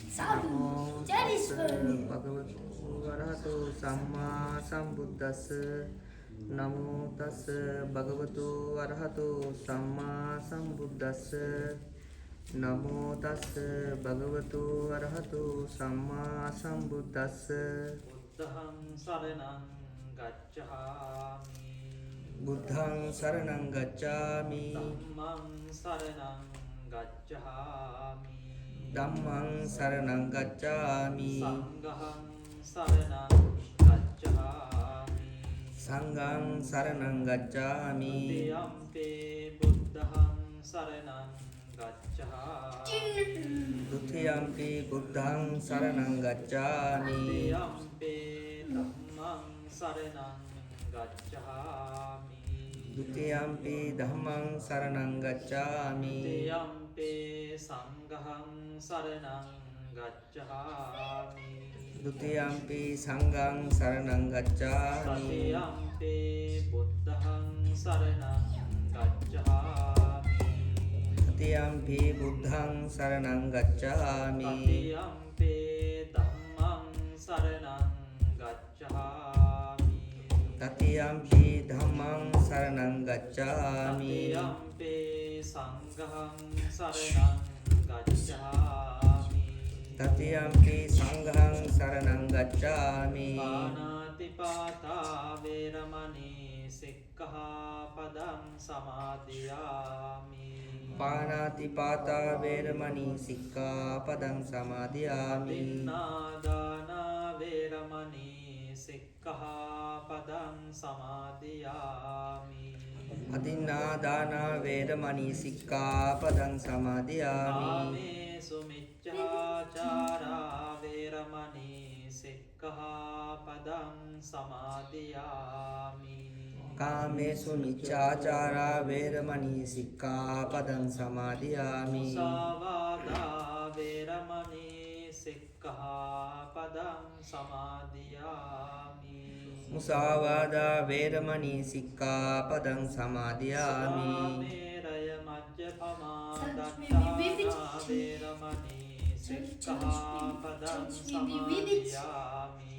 නමෝ තස්ස භගවතු වරහතු සම්මා සම්බුද්දස්ස නමෝ තස්ස භගවතු වරහතු සම්මා සම්බුද්දස්ස නමෝ තස්ස භගවතු වරහතු සම්මා සම්බුද්දස්ස බුද්ධං සරණං ගච්ඡාමි බුද්ධං සරණං ගච්ඡාමි ධම්මං සරණං ගච්ඡාමි ධම්මං සරණං ගච්ඡාමි සංඝං සරණං ගච්ඡාමි සංඝං සරණං ගච්ඡාමි තියම්පේ බුද්ධං සරණං ගච්ඡාමි ဒုတိယံ පි බුද්ධං සරණං ගච්ඡාමි තියම්පේ ධම්මං සරණං ගච්ඡාමි ဒုတိယံ පි ධම්මං සරණං ගච්ඡාමි තියම්පේ සංඝං සරණං ගච්ඡාමි ဒုတိယံ පි සංඝං සරණං ගච්ඡාමි තතියම්පේ බුද්ධං සරණං ගච්ඡාමි တတိယံ පි බුද්ධං සරණං ගච්ඡාමි තතියම්පේ ධම්මං සරණං ගච්ඡාමි တတိယံ පි ධම්මං සරණං ගච්ඡාමි තතියම්පේ සංඝං සරණං ගච්ඡාමි တတိယံ පි සංඝං සරණං ගච්ඡාමි පානාතිපාතා වේරමණී සික්ඛාපදං සමාදියාමි පානාතිපාතා වේරමණී සික්ඛාපදං සමාදියාමි තින්නාදානා වේරමණී සික්ඛාපදං සමාදියාමි අදින්නාදානා වේරමණී සික්ඛාපදං සමාදියාමි කාමේසු මිච්ඡාචාරා වේරමණී සික්ඛාපදං සමාදියාමි කාමේසු මිච්ඡාචාරා වේරමණී සික්ඛාපදං සමාදියාමි මුසාවාදා වේරමණී සික්ඛාපදං සමාදියාමි මුසාවාදා වේරමණී සික්ඛාපදං සමාදියාමි සාමේරය මජ්ජපමා දත්තානා වේරමණී සික්ඛාපදං සමාදියාමි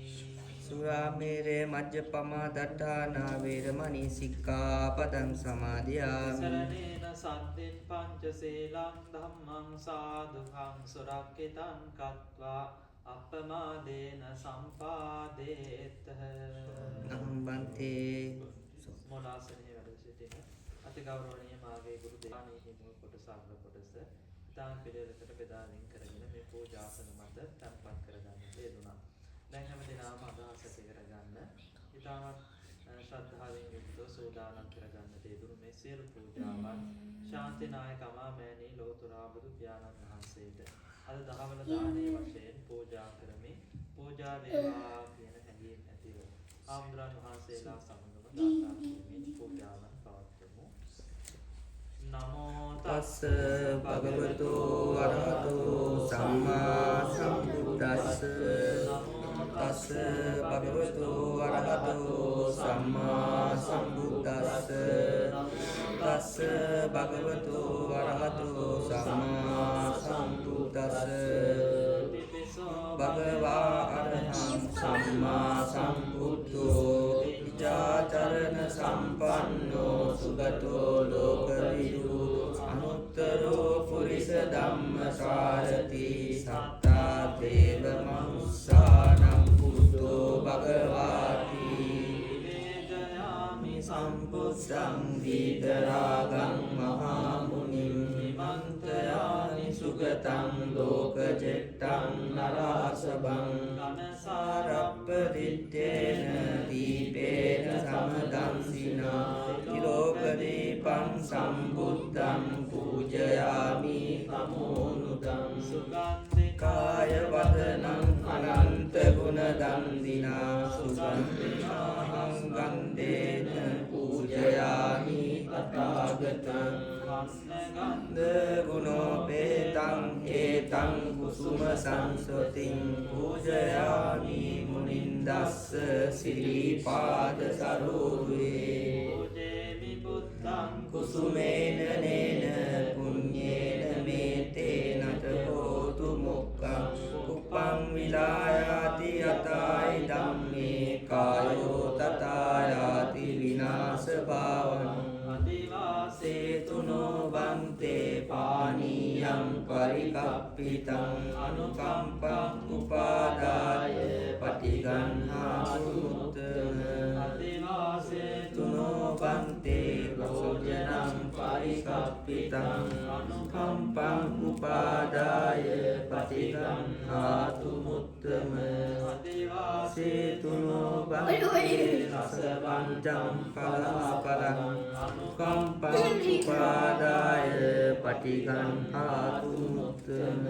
සුරාමේරේ මජ්ජපමා දට්ඨානා වේරමණී සික්ඛාපදං සමාදියාමි සරණේන සද්දෙන් පංචශීලං ධම්මං සාදුකං සුරක්ඛිතං කତ୍වා අප්පමාදේන සම්පාදේත නම්බන්තේ මොලාසනේ වැඩ සිටින අති ගෞරවනීය මාගේ ගුරු දේවානීහි මුල් කොටස අග්‍ර කොටස දාන පිළිවෙලකට බෙදාගෙන කරගෙන මේ පූජාසන මත තැන්පත් කරගන්න යෙදුණා. දැන් හැම දිනම අදහස කරගන්න ඊටමත් ශ්‍රද්ධාවෙන් යුක්තව සෝදානම් කරගන්න යෙදුණු මේ සියලු පූජාවන් ශාන්තිනායක අමාමෑණී ලෝතුරා බුදු පියාණන් වහන්සේට අද දහවල දානයේ වශයෙන් පූජා කරමි. පූජා වේවා කියන හැඟීම ඇතිව ආම්දුරන් වහන්සේලා සමගම ගාථා කියමින් පූජාවන් පවත්වමු. නමෝ තස්ස භගවතු වරහතු සම්මා සම්බුද්දස්ස තස්ස භගවතු වරහතු සම්මා සම්බුද්දස්ස තස්ස භගවතු වරහතු සම්මා සම්බුද්දස්ස භගවා අරහං සම්මා සම්බුද්ධෝ විචාචරණ සම්පන්නෝ සුගතෝ ලෝකවිදු අනුත්තරෝ පුරිස ධම්මසාරති සත්තා දේව මනුස්සානම් බුද්ධෝ භගවාති වේදයාමි සම්පුස්සං දීතරාගං මහා මුනිම් සම්පන්තයානි සුගතං ලෝකජෙට්ටං නරාසබං ගනසාරප්ප සාරප්පදිත්තේන දීපේන සමදන්සිනා තිලෝකදීපං සම්බුද්ධං පූජයාමි තමෝනුදං සුගන්ධිකාය කාය වදනං අනන්ත ගුණ දන්දිනා සුගන්ධිනාහං ගන්ධේන පූජයාමි තථාගතං ගන්ධ ගුණෝපේතං ඒතං කුසුම සංසතින් පූජයාමි මුනින්දස්ස සිරිපාද සරෝවේ පූජේමි බුද්ධං කුසුමේන නේන පුඤ්ඤේන මේතේන හෝතු මොක්ඛං චේතිතං අනුකම්පං උපාදාය පටිගන්හාතු මුත්තම අදිවාසේතුනෝ බන්තේ භෝජනං පරිකප්පිතං අනුකම්පං උපාදාය පටිගන්හාතු මුත්තම අදිවාසේතුනෝ බන්තේ රසවන්තං පලාපලං අනුකම්පං උපාදාය පටිගන්හාතු මුත්තම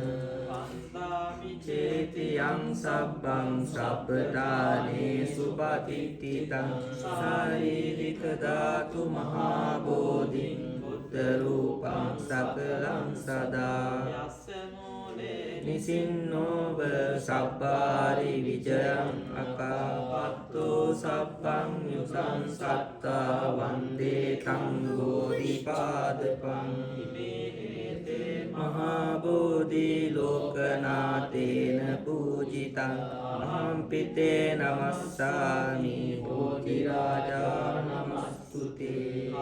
චේතියං සබ්බං සබ්බදානේ සුපතිත්තිතං ශාරීරික ධාතු මහා බෝධින් බුද්ධ රූපං සකලං සදා නිසින්නෝව සබ්බාරි විජයං අකාපත්තෝ සබ්බං යුසං සත්තා වන්දේ තං බෝධිපාදපං මහා බෝධි ලෝකනාතේන පූජිතං අහම්පිතේ නමස්සාමි බෝධි රාජා නමස්තුතේ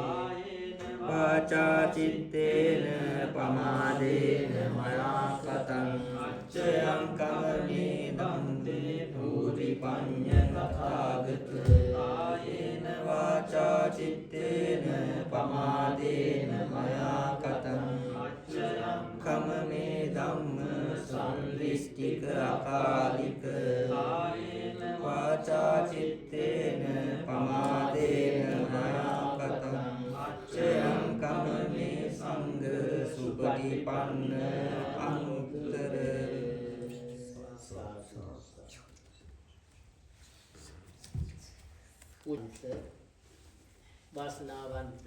වාචා චිත්තේන පමාදේන මයා කතං අච්චයං කමනේ දම්තේ භූරි පඤ්ඤ තථාගත ආයේන වාචා චිත්තේන පමාදේන මයා කතං අච්චයං කමනේ ධම්ම සම්දිස්තික අකාලික ආයේන වාචා චිත්තේන පමාදේන මයා කතං අච්චයං කමනේ සංඝ සුපටිපන්න අනුත්තර උත් වාසනාවන්ත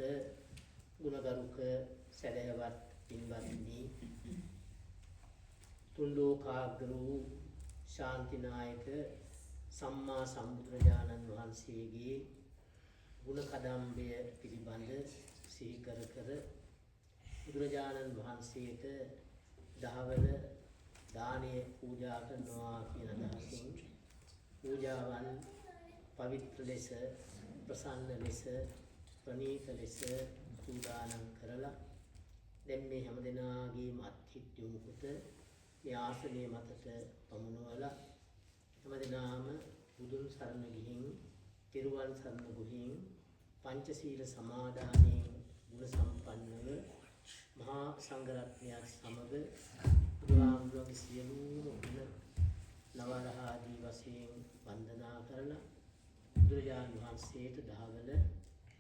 ගුණගරුක සැදැහැවත් පින්වත්නි තුන් ලෝකාග්‍ර වූ ශාන්තිනායක සම්මා සම්බුදුරජාණන් වහන්සේගේ ගුණ කදම්බය පිළිබඳ සිහි කර කර බුදුරජාණන් වහන්සේට දහවල දානය පූජා කරනවා කියන අදහසින් පූජාවන් පවිත්‍ර ලෙස ප්‍රසන්න ලෙස ප්‍රණීත ලෙස සූදානම් කරලා දැන් මේ හැම දෙනාගේම අත්හිත් යොමු කොට මේ ආසනයේ මතට පමුණවලා හැම දෙනාම බුදුන් සරණ ගිහින් තිරුවන් සරණ ගිහින් පංචශීල සමාදානයේ ගුණ සම්පන්නව මහා සංඝරත්නයත් සමග බුදුහාමුදුරුවන්ගේ සියලුම ගුණ නවරහාදී වශයෙන් වන්දනා කරලා බුදුරජාණන් වහන්සේට දහවල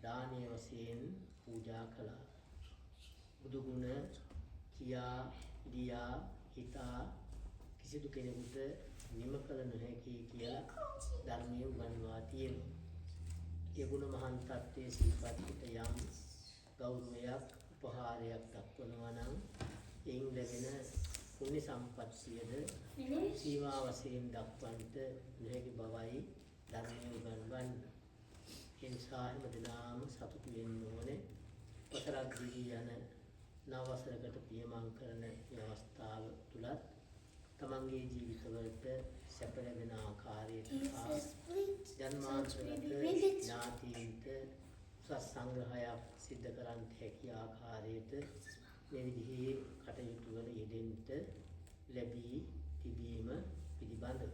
දානීය වශයෙන් පූජා කළා. බුදු ගුණ කියා දියා හිතා කිසිදු කෙනෙකුට නිම කළ නොහැකි කියලා ධර්මයේ උගන්වා තියෙනවා. ඒ ගුණ මහාන් තත්ත්වයේ සිහිපත් කොට යම් ගෞරවයක් උපහාරයක් දක්වනවා නම් එයින් ලැබෙන පුණ්‍ය සම්පත්තියද සීමා වශයෙන් දක්වන්නට නොහැකි බවයි ධර්මයේ උගන්වන්නේ. ඒ නිසා හැම දිනම සතුටු වෙන්න ඕනේ. වසරක් දී යන නව වසරකට පියමන් කරන මේ අවස්ථාව තුලත් තමන්ගේ ජීවිතවලට සැප ලැබෙන ආකාරයට ජන්මාන්තරගත ඥාතීන්ට උසස් සංග්‍රහයක් සිද්ධ කරන්නට හැකි ආකාරයට මේ විදිහේ කටයුතු වල යෙදෙන්න ලැබී තිබීම පිළිබඳව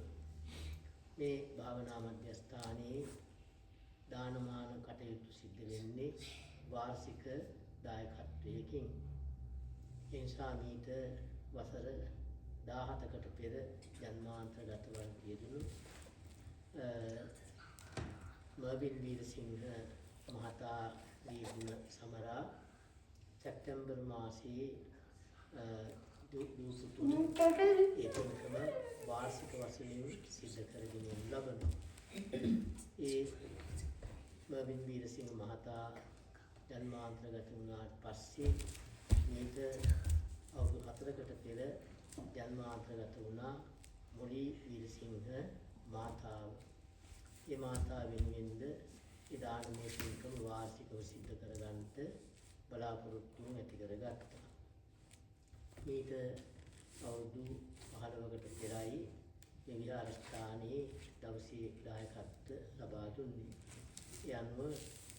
මේ භාවනා මධ්‍යස්ථානයේ දානමාන කටයුතු සිද්ධ වෙන්නේ වාර්ෂික දායකත්වයකින්. ඒ නිසා මීට වසර 17කට පෙර ජන්මාන්තරගතව යෙදුණු මර්වින් වීරසිංහ මහතාගේ ගුණ සමරා සැප්තැම්බර් මාසයේ දුපුතුන් ඒකම වාර්ෂික වශයෙන් සිද්ධ කරගෙන ලබනවා. ඒ මර්වින් වීරසිංහ මහතා ජන්මාන්තරගත වුණාට පස්සේ මේක අවුරුදු 4කට පෙර ජන්මාන්තරගත වුණා මොලී වීරසිංහ මාතාව. ඒ මාතාව වෙනුවෙන්ද ඒ දානමය පින්කම වාර්ෂිකව සිද්ධ කරගන්නට බලාපොරොත්තු ඇති කරගත්තා. මේක අවුරුදු 15කට පෙරයි මේ විහාරස්ථානයේ දවසේ දායකත්ව ලබා දුන්නේ. ඒ අනුව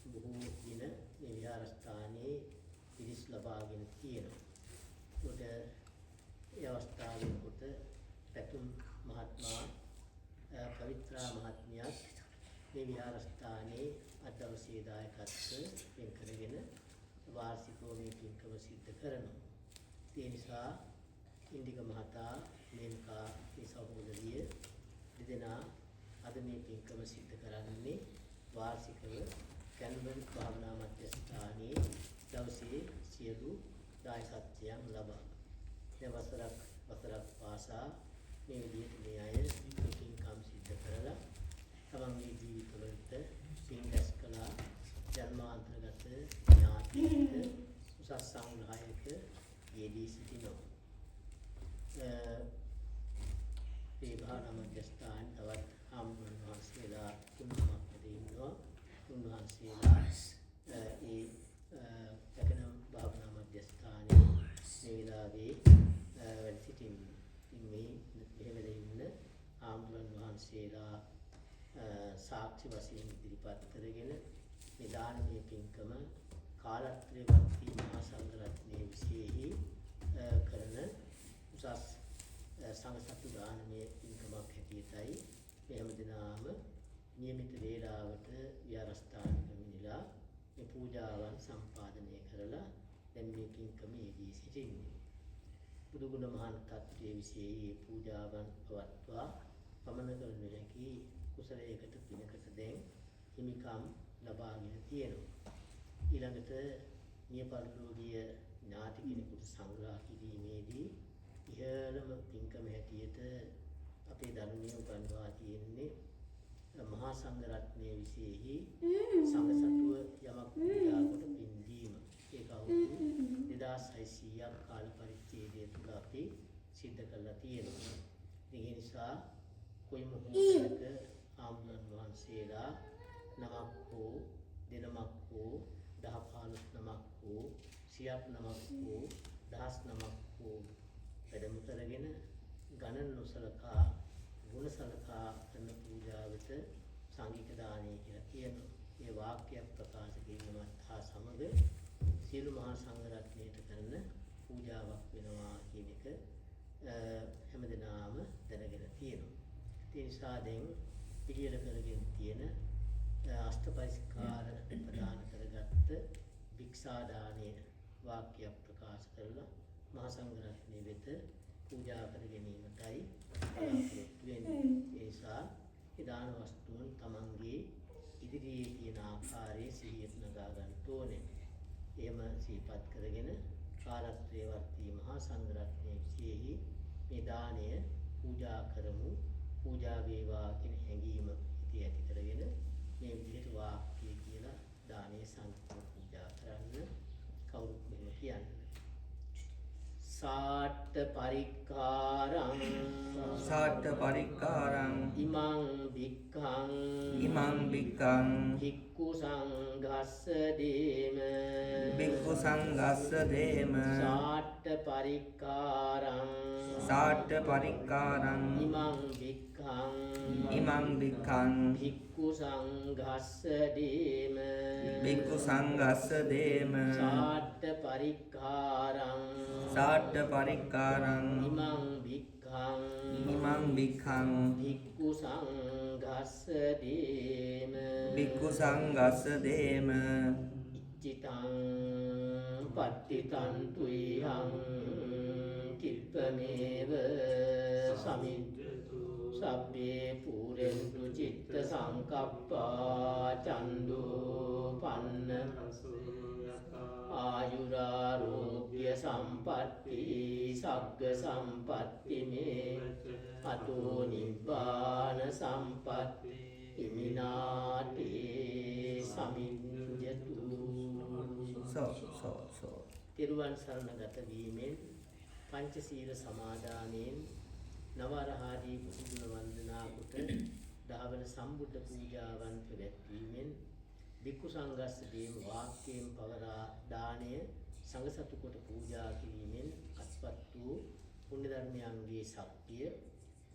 බොහෝ දින මේ විහාරස්ථානයේ පිරිස් ලබාගෙන තියෙනවා. මොකද ඒ අවස්ථාවේ මේ විහාරස්ථානයේ අද දවසේ දායකත්වයෙන් කරගෙන වාර්ෂිකව මේ පින්කම සිද්ධ කරනවා. ඒ නිසා ඉන්දික මහතා මේනකා මේ සහෝදරිය දෙදෙනා අද මේ පින්කම සිද්ධ කරන්නේ වාර්ෂිකව කැන්බන් භාවනා මධ්‍යස්ථානයේ දවසේ සියලු දායකත්වයන් ලබා දැන් වසරක් පාසා මේ විදිහට මේ අය පින්කම් සිද්ධ කරලා තමන්ගේ ජීවිතවලට පින් රැස් කළා. ජන්මාන්තරගත ඥාතික උසස් සංග්‍රහයක යෙදී සිටිනවා. මේ භාවනා මධ්‍යස්ථාන තවත් හාමුදුරුවෝ වහන්සේලා තුනක් ඉන්නවා. උන්වහන්සේලා ඒ දකින භාවනා මධ්‍යස්ථානයේ මේ වෙලාවේ වැඩ සිටින්නේ. ඉතින් මේ මෙහෙම ඉන්න හාමුදුරුවෝ වහන්සේලා සාක්ෂි වශයෙන් ඉදිරිපත් කරගෙන මේ දානමය පින්කම කාලත්‍රයේදී මහා සංඝරත්නයේ විශේෂයි කරන උසස් සංඝසතු දානමය පින්කමක් හැටියටයි මේ හැමදෙනාම නියමිත වේලාවට විහාරස්ථාන පැමිණිලා මේ පූජාවන් සම්පාදනය කරලා දැන් මේ පින්කමේදී සිටින්නේ. බුදුගුණ මහාන් තත්ත්වයේ විශේෂයි පූජාවන් පවත්වා පමන කරන හැකි කුසලයකට පිනකට දැන් හිමිකම් ලබාගෙන තියෙනවා. ඊළඟට මිය පරලෝකීය ඥාති කෙනෙකුට සංග්‍රහ කිරීමේදී ඉහළම පින්කම හැටියට අපේ ධර්මයේ උගන්වා තියෙන්නේ මහා සංඝ රත්නයේ විශේෂයි සංඝ සතුව යමක් පූජා කොට පින් දීම. ඒක අවුරුදු 2600ක් කාල පරිච්ඡේදය තුළ අපි සිද්ධ කරලා තියෙනවා. ඒ නිසා කොයි මොහොතක ආම්ලන් වහන්සේලා නමක් හෝ දිනමක් හෝ 10-15 නමක් හෝ 100ක් නමක් හෝ 10 නමක් හෝ වැඩම කරගෙන ගණන් නොසලකා ගුණ සලකා කරන පූජාවට සංඝික දානය කියලා කියනවා. මේ වාක්‍යයක් ප්‍රකාශ කිරීමත් හා සමග සියලු මහා සංඝ රත්නයට කරන පූජාවක් වෙනවා කියන එක හැමදෙනාම දැනගෙන තියෙනවා. ඒ නිසා දැන් පිළියෙල කරගෙන තියෙන අෂ්ටපරිස්කාර ප්‍රදාන කරගත්ත භික්ෂා දානයේ වාක්‍යයක් ප්‍රකාශ කරලා මහා සංඝ රත්නයේ වෙත පූජා කර ගැනීමටයි බලාපොරොත්තු වෙන්නේ. ඒ නිසා ඒ දාන වස්තුන් තමන්ගේ ඉදිරියේ තියෙන ආකාරයේ සිහියට නගා ගන්න ඕනේ. එහෙම සිහිපත් කරගෙන කාලත්‍රයේ වර්තී මහා සංඝ රත්නයේ විශේෂයි මේ දානය පූජා කරමු. පූජා වේවා කියන හැඟීම ඉති ඇති කරගෙන මේ විදිහට වාක්‍ය කියලා දානයේ සංකල්ප පූජා කරන්න කවුරුත් මෙහෙම කියන්නේ. සාට්ඨ පරික්කාරං ඉමං භික්ඛං භික්ඛු සංඝස්ස දේම සාට්ඨ පරික්කාරං ඉමං භික්ඛං භික්ඛු සංඝස්ස දේම සාට්ඨ පරික්කාරං ඉමං භික්ඛං භික්ඛු සංඝස්ස දේම ඉච්ඡිතං පට්ඨිතං තුයිහං කිප්පමේව සමිද්දතු සබ්බේ පුරෙන්තු චිත්ත සංකප්පා චන්දෝ පන්න ආයුරාරෝග්‍ය සම්පatti සග්ග සම්පatti මේ අතෝ නිබ්බාන සම්පatti ඉමිනාති සමිඤ්ඤතු. තිරුවන් සරණගත වීමෙන් පංචශීල සමාදානයෙන් නවරහාදී බුදුගුණ වන්දනා කොට දහවන සම්බුද්ධ පූජාවන් පැවැත්වීමෙන් භික්ඛු සංඝස්ස දේම වාක්‍යයෙන් පවරා දානය සංඝ සතු කොට පූජා කිරීමෙන් අත්පත් වූ පුණ්‍ය ධර්මයන්ගේ ශක්තිය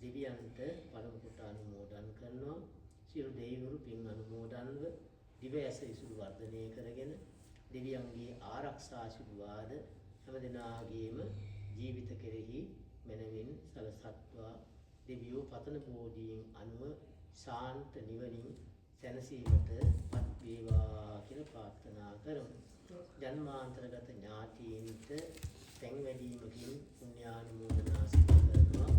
දෙවියන්ට පළමු කොට අනුමෝදන් කරනවා. සියලු දෙවිවරු පින් අනුමෝදන්ව දිව ඇස ඉසුරු වර්ධනය කරගෙන දෙවියන්ගේ ආරක්ෂා ආශිර්වාද හැමදෙනාගේම ජීවිත කෙරෙහි මනවින් සලසත්වා දෙවියෝ පතන බෝධියෙන් අනුව ශාන්ත නිවනින් සැනසීමට පත් වේවා කියලා ප්‍රාර්ථනා කරමු. ජන්මාන්තරගත ඥාතීන්ට තැන් වැඩීමකින් පුණ්‍යානුමෝදනා සිදු කරනවා.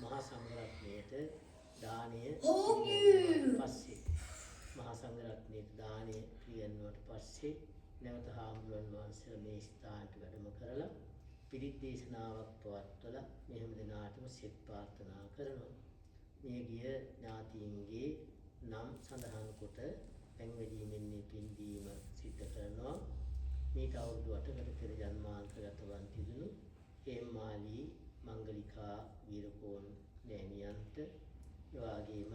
මහා සංඝරත්නයට දානය පස්සේ මහා සංඝරත්නයට දානය පිළිගන්නුවට පස්සේ නැවත හාමුදුරන් වහන්සේලා මේ ස්ථානට වැඩම කරලා පිරිත් දේශනාවක් පවත්වලා මේ හැම දිනාටම සෙත් ප්‍රාර්ථනා කරනවා. මේ ගිය ඥාතීන්ගේ නම් සඳහන් කොට පැන්වැදීමෙන් මේ පින්දීම සිද්ධ කරනවා. මේට අවුරුදු 8කට පෙර ජන්මාන්තරගතවන් තිබුණු හේමාලි මංගලිකා වීරකෝන් නෑනියන්ට එවාගේම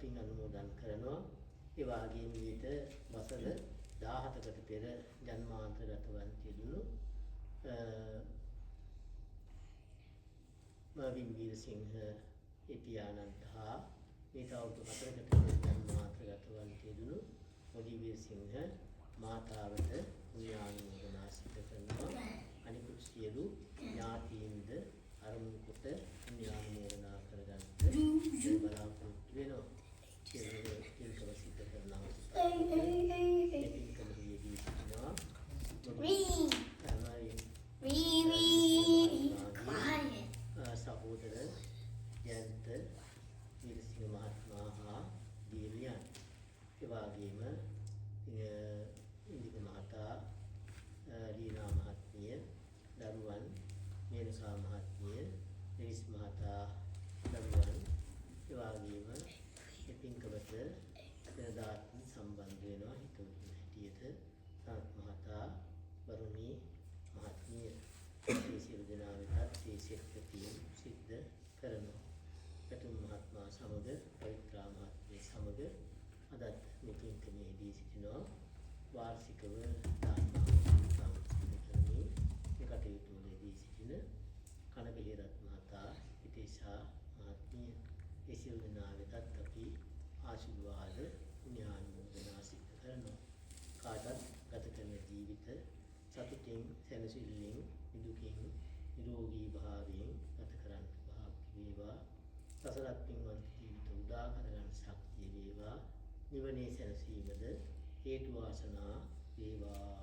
පින් අනුමෝදන් කරනවා. ඒ වගේම ඊට වසර 17කට පෙර ජන්මාන්තරගතවන් තිබුණු මවින් වීරසිංහ පියාණන්ට හා මේට අවුරුදු 4කට පෙර ජන්මාන්තරගතවන් තිබුණු මොඩි වීරසිංහ මාතාවට පුණ්‍යානුමෝදනා සිදු කරනවා. අනිකුත් සියලු ඥාතීන්ද අරමුණු කොට පුණ්‍යානුමෝදනා කරගන්න බලාපොරොත්තු වෙනවා. පින්කම සිද්ධ කරන අවස්ථාවේ පින්කමේදී සිටිනවා. සහෝදර ජයන්ත වීරසිංහ මහත්මයා හා දීර්යන් ඒ වගේම ඉන්දික මහතා ලීනා මහත්මිය දරුවන් මේනසා මහත්මිය නිරිස් මහතා දරුවන් ඒ වගේම පින්කමට වෙනදාත් සම්බන්ධ වෙනවා. හිතුවේ හැටියට සනත් මහතා වරුණී මහත්මිය මේ සියලු දෙනා වෙතත් මේ සෙත්පතිය සිද්ධ කරනවා. පැතුම් මහත්මයා සමග පවිත්‍රා මහත්මිය සමග අදත් මේ පින්කමේදී සිටිනවා. වාර්ෂිකව දාන සිදු කරමින් මේ කටයුතු වලදී සිටින කනබිලිරත් මහතා හිතේශා මහත්මිය ඒ සියලු දෙනා වෙතත් අපි ආශිර්වාද පුණ්‍යානුමෝදනා සිදු කරනවා. කාටත් ගත කරන ජීවිත සතුටින් සැනසෙල්ලෙන් නිදුකින් නිරෝගී භාවයෙන් ගත කරන්න වාසනාව වේවා. සසරත් පින්වත් ජීවිත උදා කරගන්න ශක්තිය වේවා. නිවනේ සැනසීමද හේතු වාසනා වේවා.